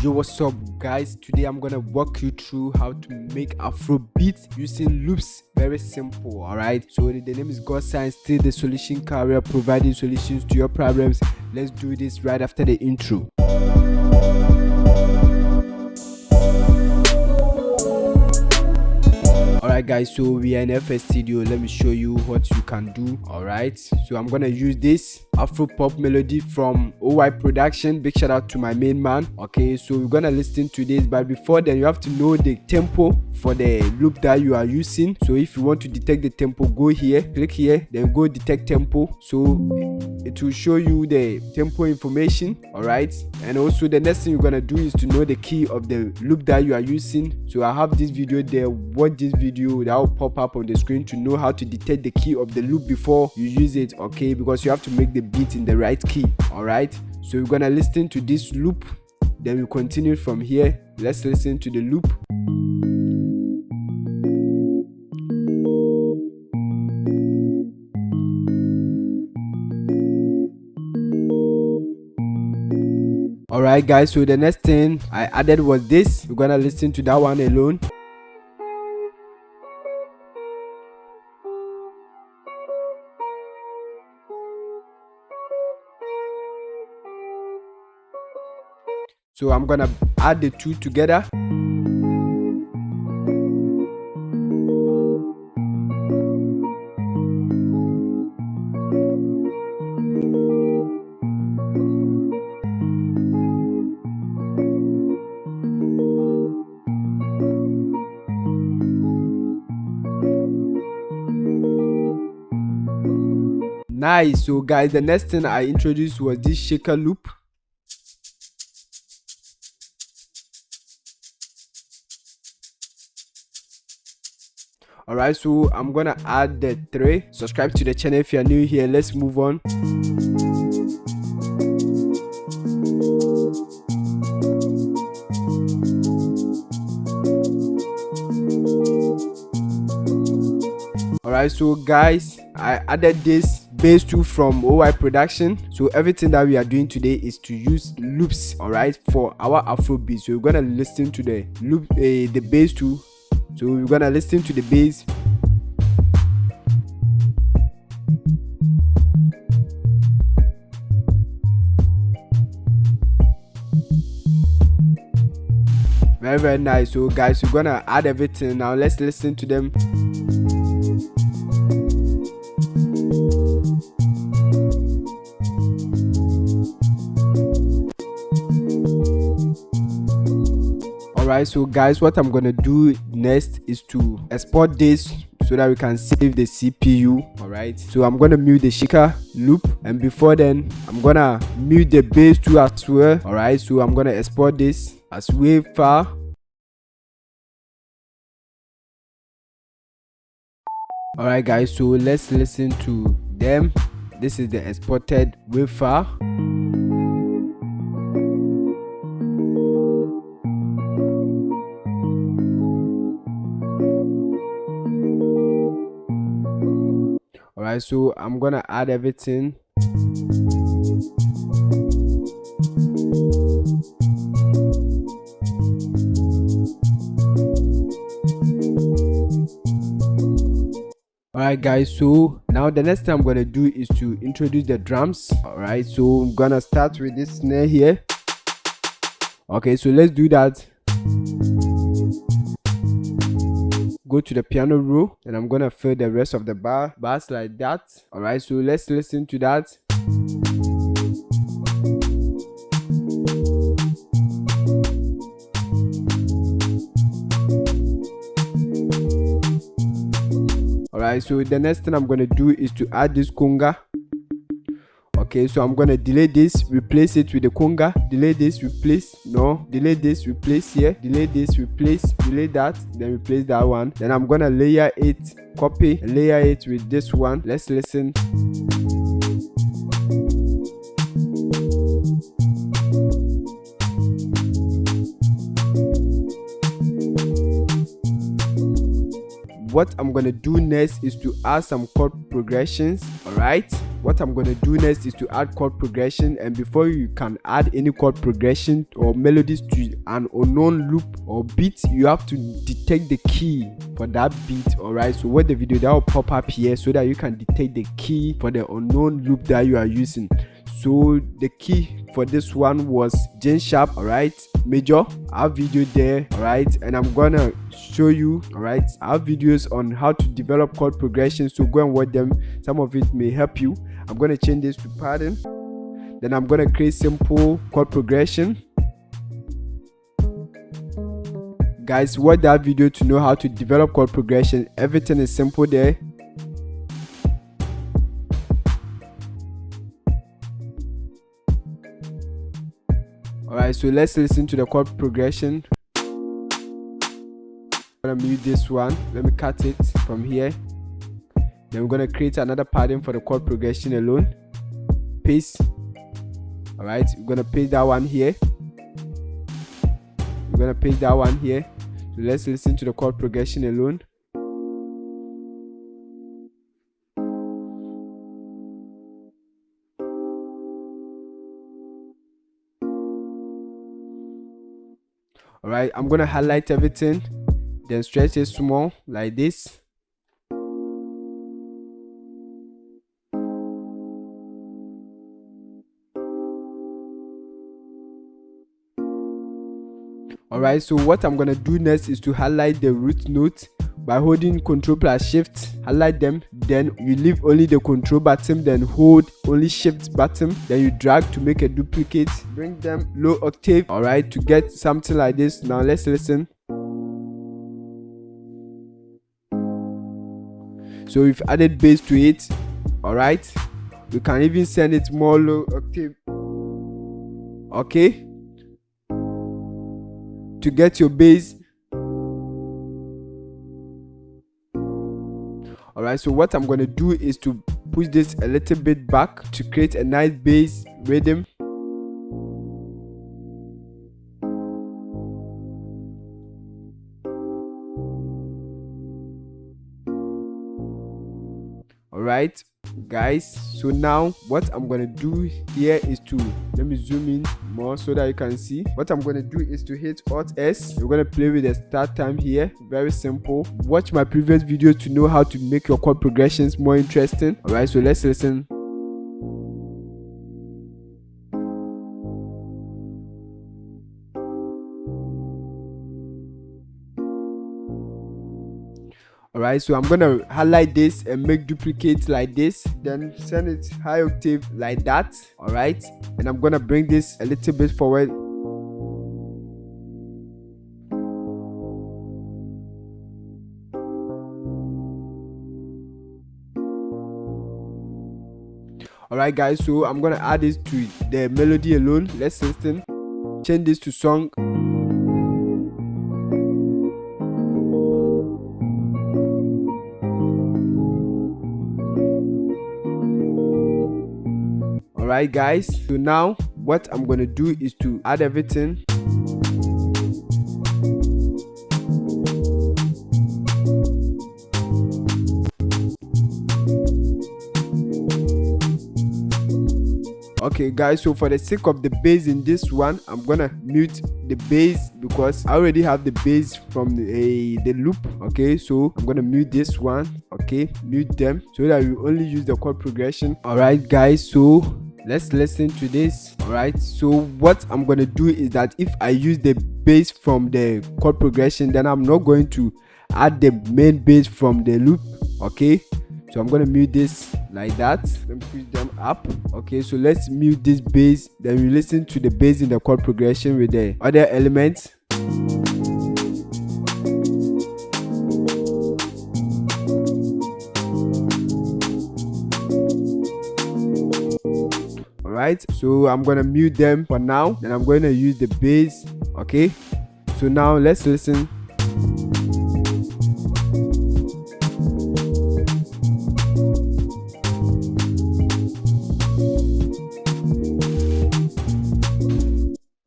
Yo, what's up guys? Today I'm gonna walk you through how to make afrobeat using loops. Very simple. Alright, so the name is God Science, still the solution carrier, providing solutions to your problems. Let's do this right after the intro. Alright guys, so we are in FS Studio. Let me show you what you can do. Alright, so I'm gonna use this afro pop melody from OY production. Big shout out to my main man. Okay, so we're gonna listen to this, but before then you have to know the tempo for the loop that you are using. So if you want to detect the tempo, go here, click here, then go detect tempo. So it will show you the tempo information. Alright, and also the next thing you're gonna do is to know the key of the loop that you are using. So I have this video there. Watch this video, that will pop up on the screen to know how to detect the key of the loop before you use it. Okay, because you have to make the beat in the right key. Alright, so we're gonna listen to this loop, then we continue from here. Let's listen to the loop. Alright guys, so the next thing I added was this. We're gonna listen to that one alone. So I'm gonna add the two together. Nice. So guys, the next thing I introduced was this shaker loop. Alright, so I'm gonna add the 3. Subscribe to the channel if you are new here. Let's move on. Alright, so guys, I added this bass 2 from OY production. So everything that we are doing today is to use loops, alright, for our afrobeat. So we're gonna listen to the loop, the bass 2. So we're gonna listen to the bass. Very nice. So guys, we're gonna add everything now. Let's listen to them. Alright, so guys, what I'm gonna do next is to export this so that we can save the CPU. Alright, so I'm gonna mute the shaker loop, and before then I'm gonna mute the bass too as well. Alright, so I'm gonna export this as wave file. Alright guys, so let's listen to them. This is the exported wave file. Alright, so I'm gonna add everything. Alright guys, so now the next thing I'm gonna do is to introduce the drums. Alright, so I'm gonna start with this snare here. Okay, so let's do that. Go to the piano roll, and I'm gonna fill the rest of the bars like that. Alright, so let's listen to that. Alright, so the next thing I'm gonna do is to add this conga. Okay, so I'm gonna delay this, replace it with the conga, delay this, replace, no, delay this, replace here, delay this, replace, delay that, then replace that one. Then I'm gonna layer it, copy, layer it with this one. Let's listen. What I'm gonna do next is to add some chord progressions. Alright, what I'm gonna do next is to add chord progression. And before you can add any chord progression or melodies to an unknown loop or beat, you have to detect the key for that beat. Alright, so watch the video, that will pop up here so that you can detect the key for the unknown loop that you are using. So the key for this one was G sharp, alright, major. I have video there, alright, and I'm gonna show you, alright. I have videos on how to develop chord progression, so go and watch them. Some of it may help you. I'm gonna change this to pattern, then I'm gonna create simple chord progression. Guys, watch that video to know how to develop chord progression. Everything is simple there. Alright, so let's listen to the chord progression. I'm gonna mute this one. Let me cut it from here. Then we're gonna create another pattern for the chord progression alone. Paste. Alright, we're gonna paste that one here. We're gonna paste that one here. So let's listen to the chord progression alone. Alright, I'm gonna highlight everything, then stretch it small like this. Alright, so what I'm gonna do next is to highlight the root note by holding Ctrl plus Shift, highlight them, then you leave only the Control button, then hold only Shift button, then you drag to make a duplicate, bring them low octave, alright, to get something like this. Now let's listen. So we've added bass to it, alright. You can even send it more low octave, okay, to get your bass. Alright, so what I'm going to do is to push this a little bit back to create a nice bass rhythm. Alright guys, so now what I'm gonna do here is to, let me zoom in more so that you can see. What I'm gonna do is to hit Alt S. We're gonna play with the start time here. Very simple. Watch my previous video to know how to make your chord progressions more interesting. Alright, so let's listen. Alright, so I'm gonna highlight this and make duplicates like this, then send it high octave like that. Alright, and I'm gonna bring this a little bit forward. Alright guys, so I'm gonna add this to the melody alone. Let's listen. Change this to song. Alright guys, so now what I'm gonna do is to add everything. Okay guys, so for the sake of the bass in this one, I'm gonna mute the bass because I already have the bass from the loop. Okay, so I'm gonna mute this one. Okay, mute them so that we only use the chord progression. Alright guys, so let's listen to this. Alright, so what I'm gonna do is that if I use the bass from the chord progression, then I'm not going to add the main bass from the loop. Okay, so I'm gonna mute this like that, then push them up. Okay, so let's mute this bass, then we listen to the bass in the chord progression with the other elements. Alright, so I'm gonna mute them for now, then I'm going to use the bass. Okay, so now let's listen.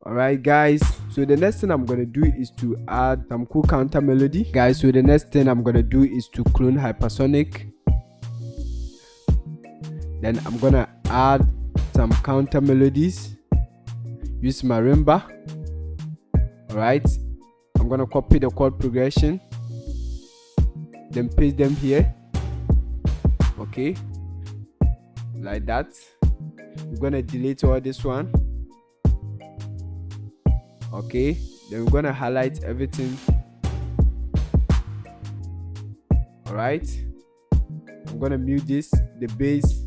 Alright guys, so the next thing I'm gonna do is to add some cool counter melody. Guys, so the next thing I'm gonna do is to clone hypersonic. Then I'm gonna add some counter melodies. Use marimba. Alright, I'm gonna copy the chord progression, then paste them here. Okay, like that. We're gonna delete all this one. Okay, then we're gonna highlight everything. Alright, I'm gonna mute the bass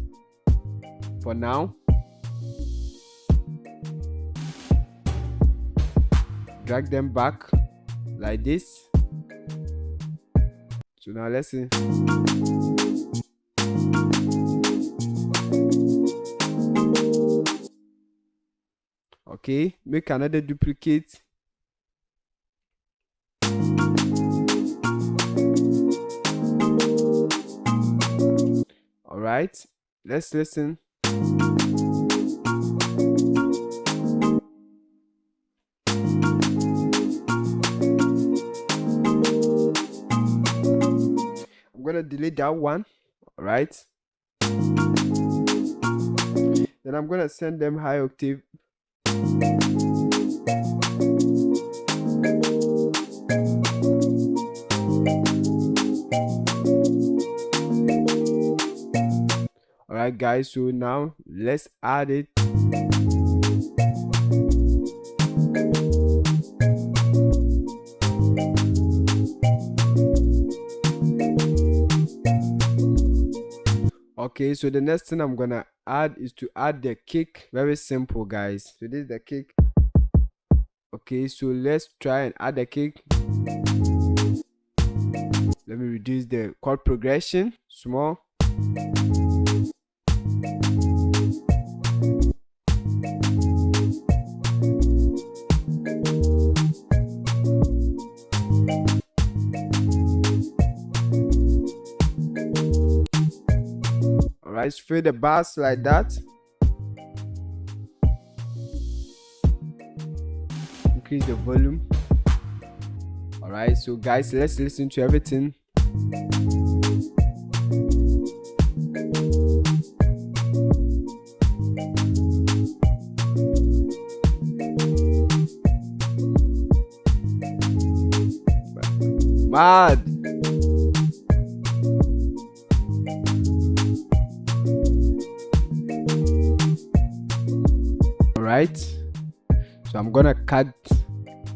for now. Drag them back like this. So now let's see. Okay, make another duplicate. Alright, let's listen. I'm gonna delete that one. Alright, then I'm gonna send them high octave. Alright guys, so now let's add it. Okay, so the next thing I'm gonna add is to add the kick. Very simple guys. So this is the kick. Okay, so let's try and add the kick. Let me reduce the chord progression small. Alright, fill the bass like that. Increase the volume. Alright, so guys, let's listen to everything. Mad. Alright, so I'm gonna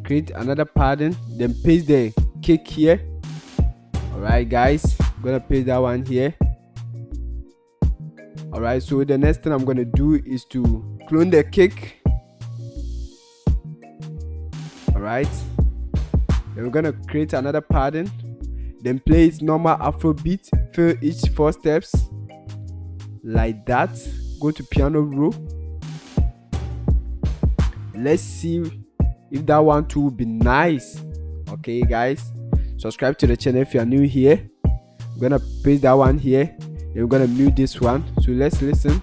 create another pattern, then paste the kick here. Alright guys, I'm gonna paste that one here. Alright, so the next thing I'm gonna do is to clone the kick. Alright, then we're gonna create another pattern, then play its normal afrobeat, fill each 4 steps like that. Go to piano roll. Let's see if that one too will be nice. Okay guys, subscribe to the channel if you are new here. I'm gonna paste that one here, then we're gonna mute this one. So let's listen.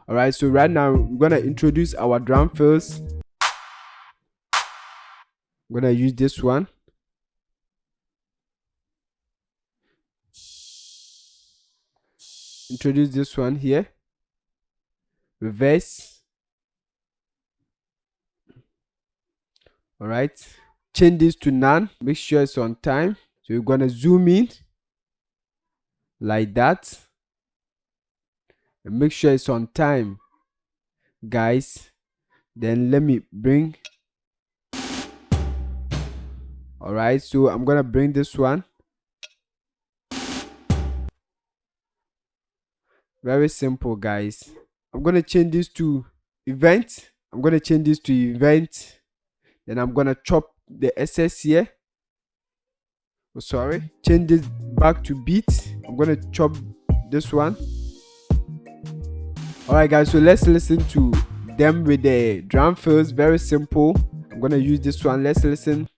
Alright, so right now we're gonna introduce our drum fills. I'm gonna use this one. Introduce this one here. Reverse. Alright, change this to none. Make sure it's on time. So we're gonna zoom in like that and make sure it's on time guys. Then let me bring. Alright, so I'm gonna bring this one. Very simple guys. I'm gonna change this to event. Then I'm gonna chop the SS here. Oh sorry, change this back to beat. I'm gonna chop this one. Alright guys, so let's listen to them with the drum fills. Very simple. I'm gonna use this one. Let's listen.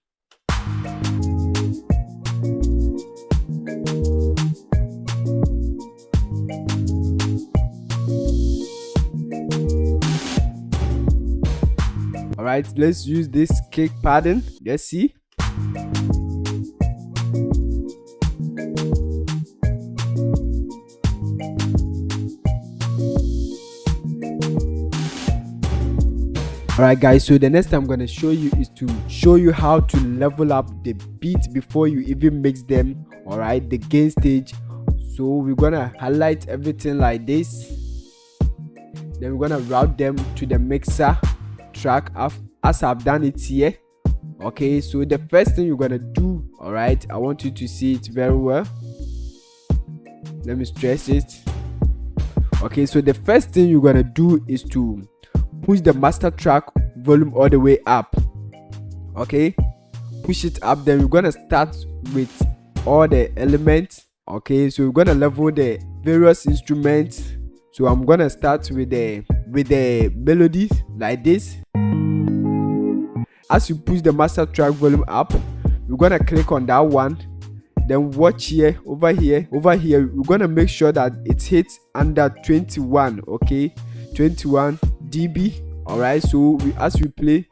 right, let's use this kick pattern. Let's see. Alright guys, so the next thing I'm gonna show you is to show you how to level up the beat before you even mix them. Alright, the gain stage. So we're gonna highlight everything like this, then we're gonna route them to the mixer track as I've done it here. Okay, so the first thing you're gonna do, alright, I want you to see it very well. Let me stress it. Okay, so the first thing you're gonna do is to push the master track volume all the way up. Okay, push it up, then we're gonna start with all the elements. Okay, so we're gonna level the various instruments. So I'm gonna start with the melodies like this. As you push the master track volume up, we're gonna click on that one, then watch here, over here, we're gonna make sure that it hits under 21. Okay, 21 dB. All right, so as we play,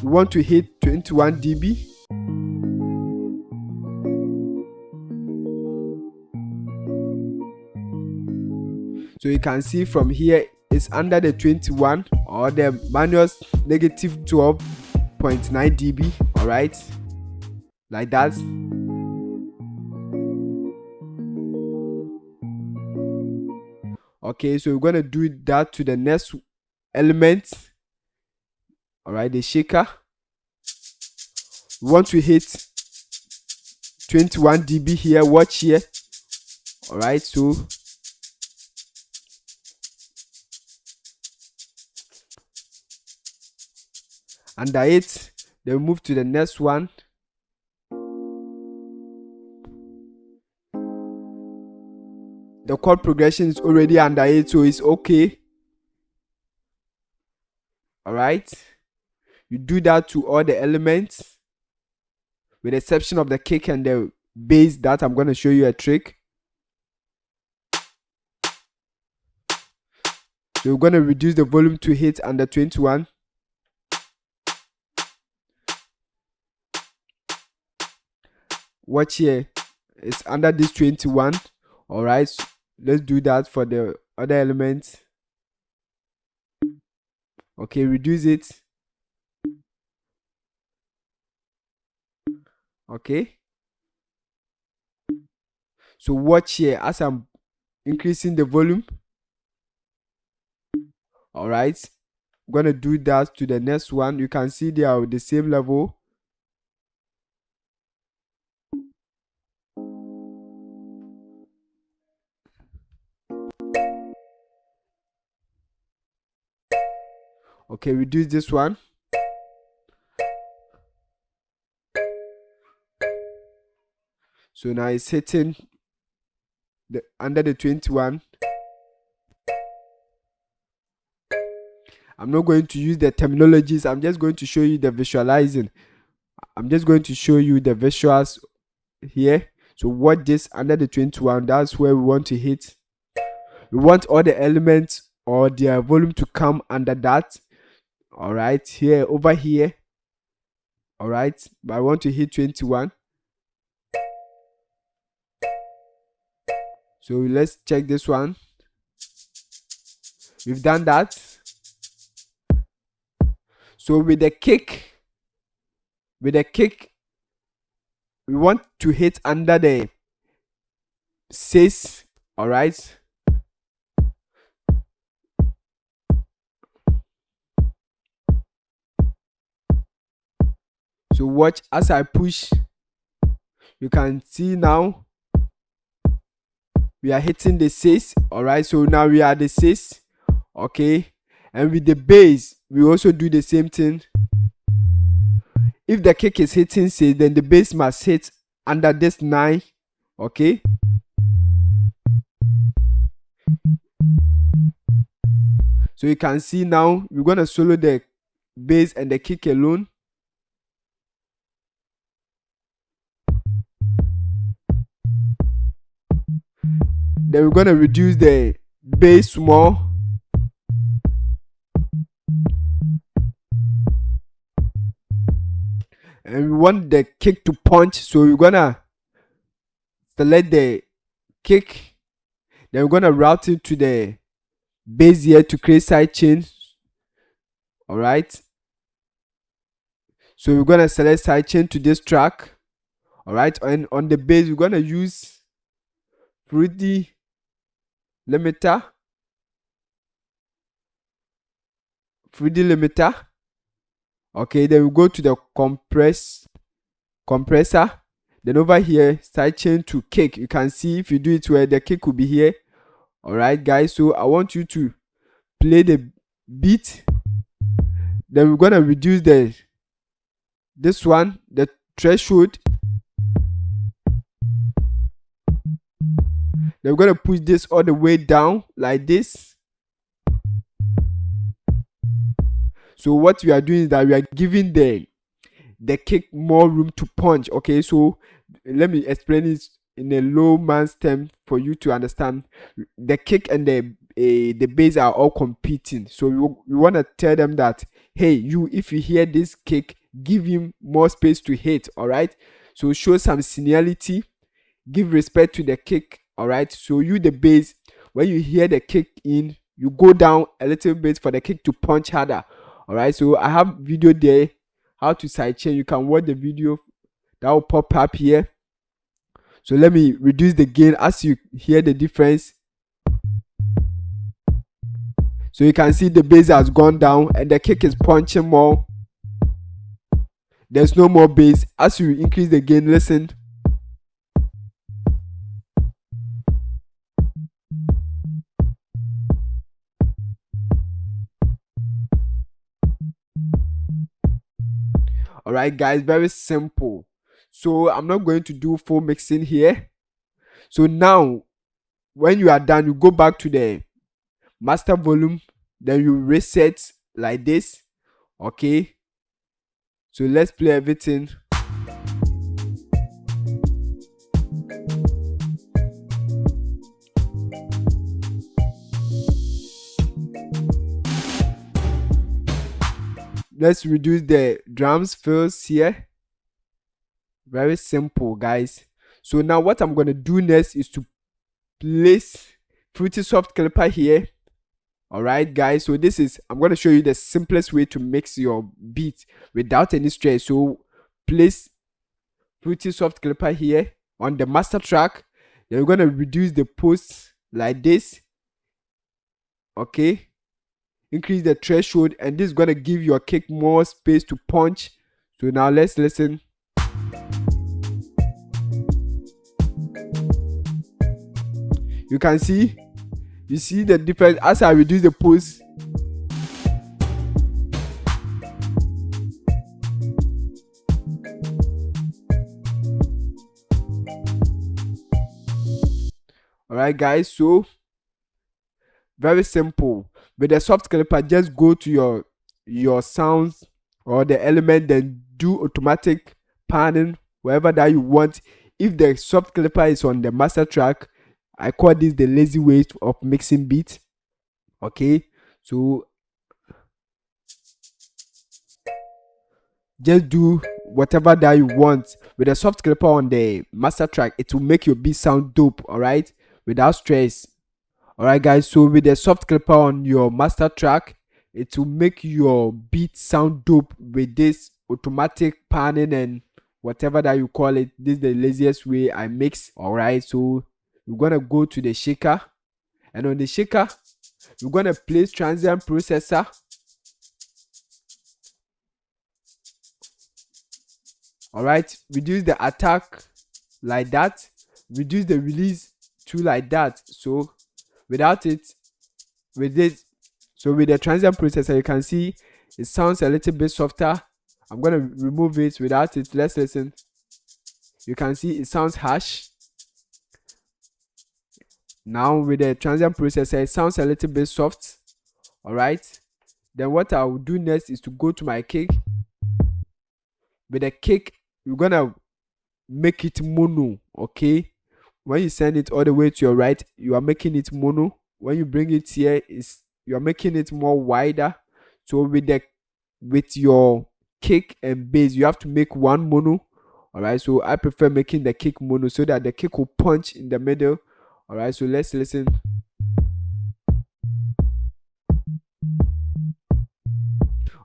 we want to hit 21 dB. So you can see from here it's under the 21, or the minus negative 12.9 dB. All right, like that. Okay, so we're gonna do that to the next element. All right, the shaker. We want to hit 21 dB here. Watch here. All right, so under it, then we move to the next one. The chord progression is already under it, so it's okay. All right, you do that to all the elements with the exception of the kick and the bass. That I'm going to show you a trick. So we're going to reduce the volume to hit under 21. Watch here, it's under this 21. All right, so let's do that for the other elements. Okay, reduce it. Okay, so watch here as I'm increasing the volume. All right, I'm gonna do that to the next one. You can see they are the same level. Okay, reduce this one. So now it's hitting under the 21. I'm not going to use the terminologies. I'm just going to show you the visualizing. I'm just going to show you the visuals here. So watch this under the 21. That's where we want to hit. We want all the elements or their volume to come under that. All right, here, over here. All right, but I want to hit 21. So let's check this one. We've done that. So with the kick, we want to hit under the 6. All right. So watch as I push. You can see now we are hitting the 6. All right, so now we are the 6. Okay, and with the bass we also do the same thing. If the kick is hitting 6, then the bass must hit under this 9. Okay, so you can see now we're gonna solo the bass and the kick alone. Then we're gonna reduce the bass more. And we want the kick to punch, so we're gonna select the kick. Then we're gonna route it to the bass here to create side chain. Alright. So we're gonna select side chain to this track. Alright, and on the bass we're gonna use fruity limiter. Okay, then we go to the compressor. Then over here, sidechain to kick. You can see if you do it where the kick will be here. Alright guys, so I want you to play the beat. Then we're gonna reduce the threshold. Then we're gonna push this all the way down like this. So what we are doing is that we are giving the kick more room to punch. Okay, so let me explain it in a low man's term for you to understand. The kick and the bass are all competing, so we want to tell them that, hey, you, if you hear this kick, give him more space to hit. All right, so show some seniority, give respect to the kick. All right, so you, the bass, when you hear the kick in, you go down a little bit for the kick to punch harder. All right, so I have video there how to sidechain. You can watch the video that will pop up here. So let me reduce the gain as you hear the difference. So you can see the bass has gone down and the kick is punching more. There's no more bass. As you increase the gain, listen. Alright guys, very simple. So I'm not going to do full mixing here. So now when you are done, you go back to the master volume, then you reset like this. Okay, so let's play everything. Let's reduce the drums fills here. Very simple guys. So now what I'm gonna do next is to place Fruity Soft Clipper here. Alright guys, so this is, I'm gonna show you the simplest way to mix your beat without any stress. So place Fruity Soft Clipper here on the master track. Then we're gonna reduce the post like this. Okay, increase the threshold, and this is gonna give your kick more space to punch. So now let's listen. You can see, you see the difference as I reduce the post. Alright guys, so very simple. With the soft clipper, just go to your sounds or the element, then do automatic panning wherever that you want. If the soft clipper is on the master track, I call this the lazy way of mixing beats. Okay, so just do whatever that you want. With a soft clipper on the master track, it will make your beat sound dope. All right, without stress. All right guys, so with the soft clipper on your master track, it will make your beat sound dope with this automatic panning and whatever that you call it. This is the laziest way I mix. All right, so we're gonna go to the shaker, and on the shaker we're gonna place transient processor. All right, reduce the attack like that, reduce the release too like that. So without it, with this, so with the transient processor, you can see it sounds a little bit softer. I'm gonna remove it. Without it, let's listen. You can see it sounds harsh. Now with the transient processor, it sounds a little bit soft. All right, then what I will do next is to go to my kick. With the kick, we're gonna make it mono. Okay, when you send it all the way to your right, you are making it mono. When you bring it here, you are making it more wider. So with your kick and bass, you have to make one mono. All right, so I prefer making the kick mono so that the kick will punch in the middle. All right, so let's listen.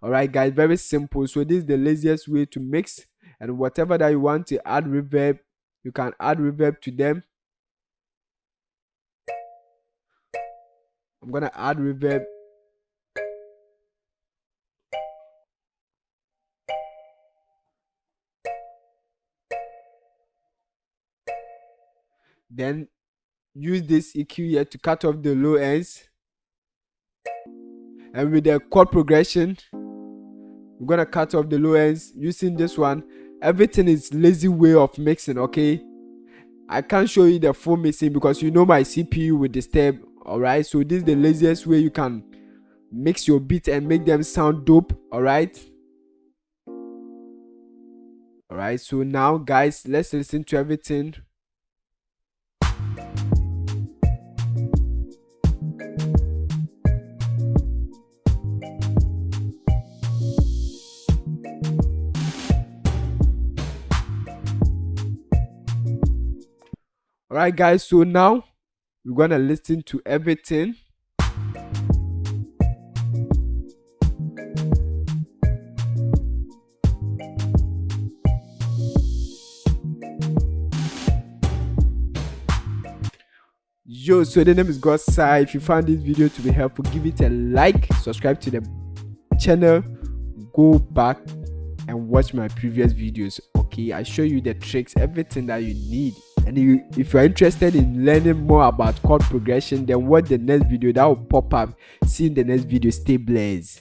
All right, guys, very simple. So this is the laziest way to mix, and whatever that you want to add reverb, you can add reverb to them. I'm gonna add reverb. Then use this EQ here to cut off the low ends. And with the chord progression, we're gonna cut off the low ends using this one. Everything is lazy way of mixing, okay? I can't show you the full mixing because you know my CPU will disturb. Alright, so this is the laziest way you can mix your beat and make them sound dope. Alright, so now guys, let's listen to everything. Alright guys, so now we're gonna listen to everything. Yo, so the name is Godsa. If you found this video to be helpful, give it a like, subscribe to the channel, go back and watch my previous videos. Okay, I show you the tricks, everything that you need. And if you're interested in learning more about chord progression, then watch the next video that will pop up. See you in the next video. Stay blessed.